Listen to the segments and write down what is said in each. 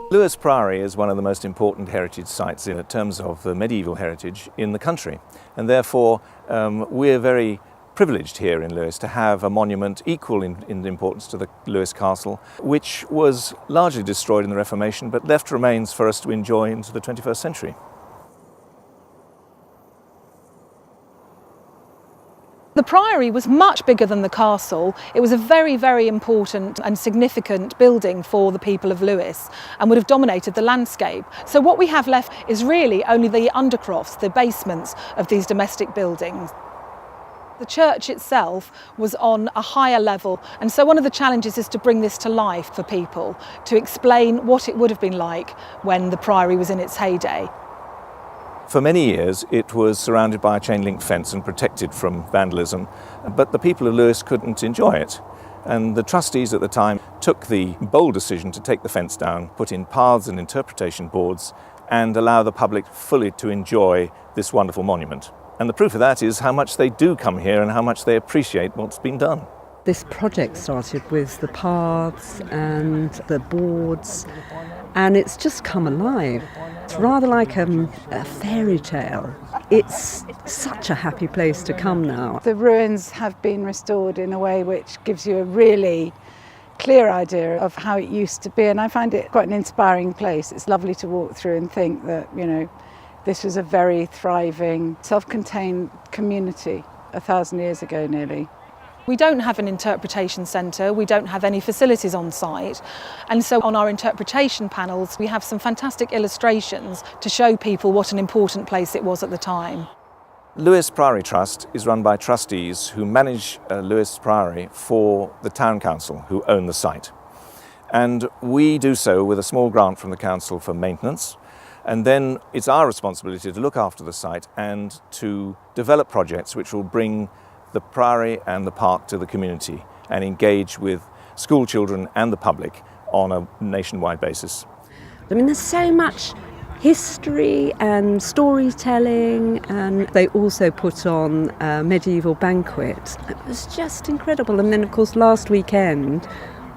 Lewes Priory is one of the most important heritage sites in terms of the medieval heritage in the country, and therefore we're very privileged here in Lewes to have a monument equal in importance to the Lewes Castle, which was largely destroyed in the Reformation but left remains for us to enjoy into the 21st century. The Priory was much bigger than the castle. It was a very, very important and significant building for the people of Lewes and would have dominated the landscape. So what we have left is really only the undercrofts, the basements of these domestic buildings. The church itself was on a higher level, and so one of the challenges is to bring this to life for people, to explain what it would have been like when the Priory was in its heyday. For many years it was surrounded by a chain-link fence and protected from vandalism, but the people of Lewes couldn't enjoy it. And the trustees at the time took the bold decision to take the fence down, put in paths and interpretation boards, and allow the public fully to enjoy this wonderful monument. And the proof of that is how much they do come here and how much they appreciate what's been done. This project started with the paths and the boards, and it's just come alive. It's rather like a fairy tale. It's such a happy place to come now. The ruins have been restored in a way which gives you a really clear idea of how it used to be, and I find it quite an inspiring place. It's lovely to walk through and think that, you know, this was a very thriving, self-contained community 1,000 years ago nearly. We don't have an interpretation centre, we don't have any facilities on site, and so on our interpretation panels we have some fantastic illustrations to show people what an important place it was at the time. Lewes Priory Trust is run by trustees who manage Lewes Priory for the Town Council, who own the site. And we do so with a small grant from the council for maintenance, and then it's our responsibility to look after the site and to develop projects which will bring the Priory and the park to the community and engage with school children and the public on a nationwide basis. I mean, there's so much history and storytelling, and they also put on a medieval banquet. It was just incredible. And then, of course, last weekend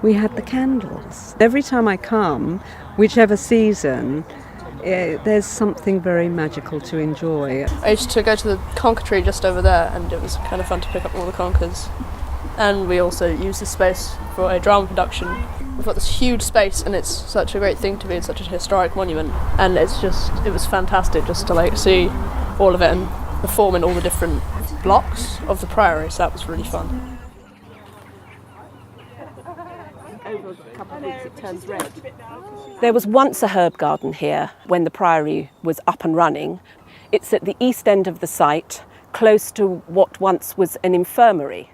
we had the candles. Every time I come, whichever season, there's something very magical to enjoy. I used to go to the conker tree just over there, and it was kind of fun to pick up all the conkers. And we also use this space for a drama production. We've got this huge space, and it's such a great thing to be in such a historic monument. And it was fantastic just to see all of it and perform in all the different blocks of the Priory, so that was really fun. Over a couple of weeks it turns red. There was once a herb garden here when the Priory was up and running. It's at the east end of the site, close to what once was an infirmary.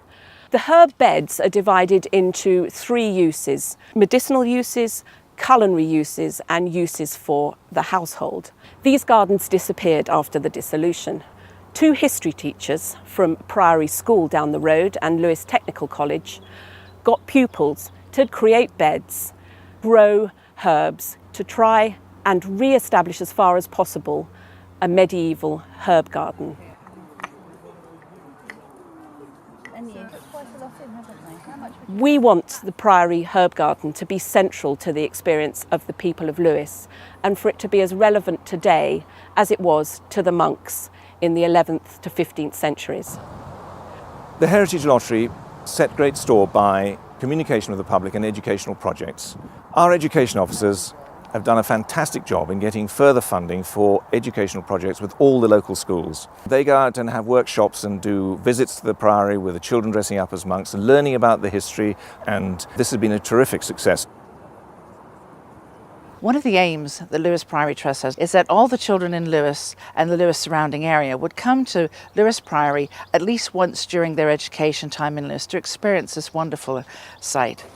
The herb beds are divided into 3 uses: medicinal uses, culinary uses and uses for the household. These gardens disappeared after the dissolution. 2 history teachers from Priory School down the road and Lewes Technical College got pupils to create beds, grow herbs, to try and re-establish as far as possible a medieval herb garden. We want the Priory Herb Garden to be central to the experience of the people of Lewes and for it to be as relevant today as it was to the monks in the 11th to 15th centuries. The Heritage Lottery set great store by communication with the public and educational projects. Our education officers have done a fantastic job in getting further funding for educational projects with all the local schools. They go out and have workshops and do visits to the Priory with the children dressing up as monks and learning about the history, and this has been a terrific success. One of the aims that Lewis Priory Trust has is that all the children in Lewis and the Lewis surrounding area would come to Lewis Priory at least once during their education time in Lewis to experience this wonderful site.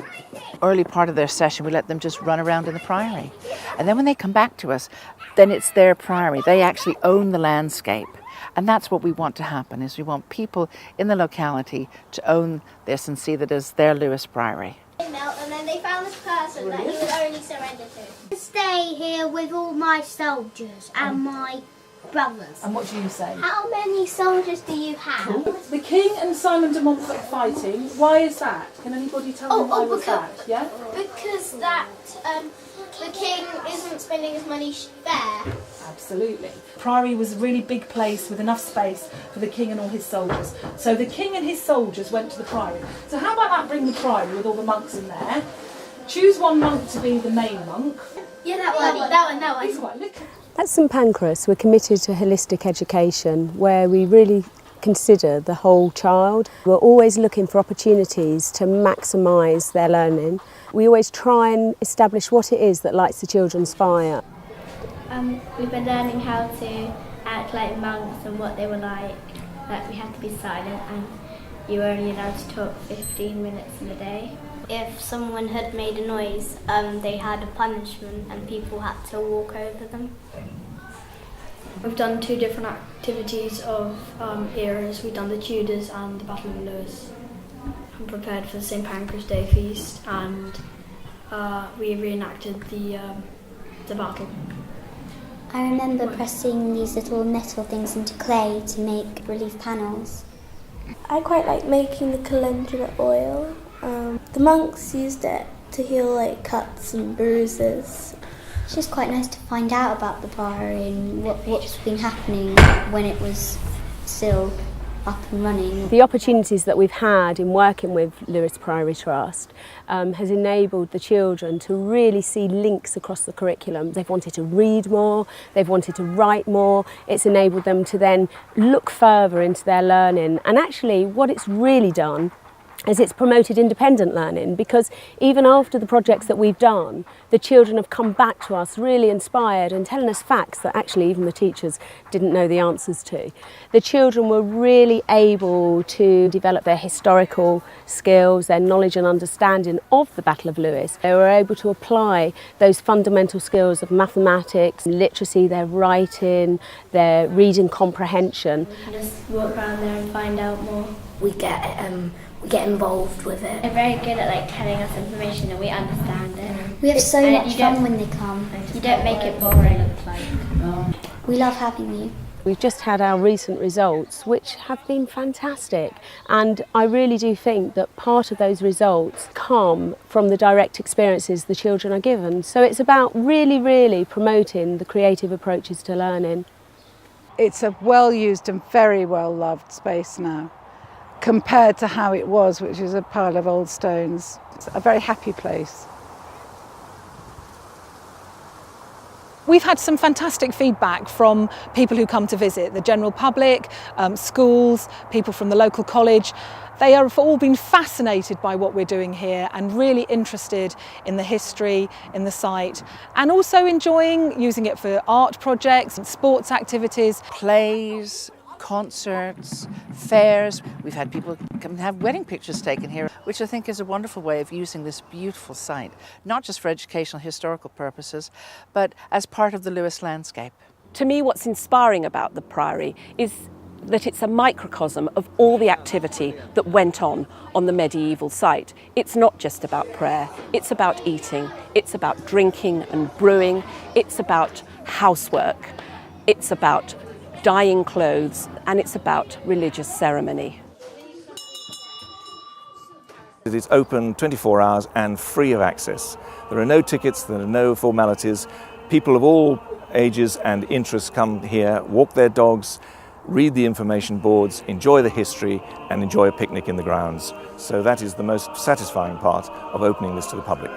Early part of their session, we let them just run around in the Priory. And then when they come back to us, then it's their Priory. They actually own the landscape. And that's what we want to happen, is we want people in the locality to own this and see that as their Lewis Priory. And then they found this person that he would only surrender to. Stay here with all my soldiers and my brothers. And what do you say? How many soldiers do you have? The king and Simon de Montfort fighting. Why is that? Can anybody tell me why was that? Yeah? Because the king isn't spending his money fair. Absolutely. Priory was a really big place with enough space for the king and all his soldiers. So the king and his soldiers went to the Priory. So how about that, bring the Priory with all the monks in there? Choose one monk to be the main monk. Yeah, that one. At St Pancras, we're committed to holistic education, where we really consider the whole child. We're always looking for opportunities to maximise their learning. We always try and establish what it is that lights the children's fire. We've been learning how to act like monks and what they were like. That we had to be silent and you were only allowed to talk 15 minutes in a day. If someone had made a noise, they had a punishment and people had to walk over them. We've done 2 different activities of eras. We've done the Tudors and the Battle of Lewis. I'm prepared for the St Pancras Day feast, and we reenacted the battle. I remember pressing these little metal things into clay to make relief panels. I quite like making the calendula oil. The monks used it to heal like cuts and bruises. It's just quite nice to find out about the Priory and what's been happening when it was still up and running. The opportunities that we've had in working with Lewis Priory Trust has enabled the children to really see links across the curriculum. They've wanted to read more, they've wanted to write more. It's enabled them to then look further into their learning. And actually what it's really done is it's promoted independent learning, because even after the projects that we've done, the children have come back to us really inspired and telling us facts that actually even the teachers didn't know the answers to. The children were really able to develop their historical skills, their knowledge and understanding of the Battle of Lewis. They were able to apply those fundamental skills of mathematics, literacy, their writing, their reading comprehension. We can just walk around there and find out more. We get involved with it. They're very good at telling us information and we understand it. We have so much fun when they come. You don't make it boring. We love having you. We've just had our recent results, which have been fantastic, and I really do think that part of those results come from the direct experiences the children are given. So it's about really promoting the creative approaches to learning. It's a well-used and very well-loved space now, compared to how it was, which is a pile of old stones. It's a very happy place. We've had some fantastic feedback from people who come to visit, the general public, schools, people from the local college. They have all been fascinated by what we're doing here and really interested in the history, in the site, and also enjoying using it for art projects and sports activities. Plays, concerts, fairs. We've had people come and have wedding pictures taken here, which I think is a wonderful way of using this beautiful site, not just for educational, historical purposes, but as part of the Lewis landscape. To me, what's inspiring about the Priory is that it's a microcosm of all the activity that went on the medieval site. It's not just about prayer, it's about eating, it's about drinking and brewing, it's about housework, it's about dyeing clothes, and it's about religious ceremony. It's open 24 hours and free of access. There are no tickets, there are no formalities. People of all ages and interests come here, walk their dogs, read the information boards, enjoy the history, and enjoy a picnic in the grounds. So that is the most satisfying part of opening this to the public.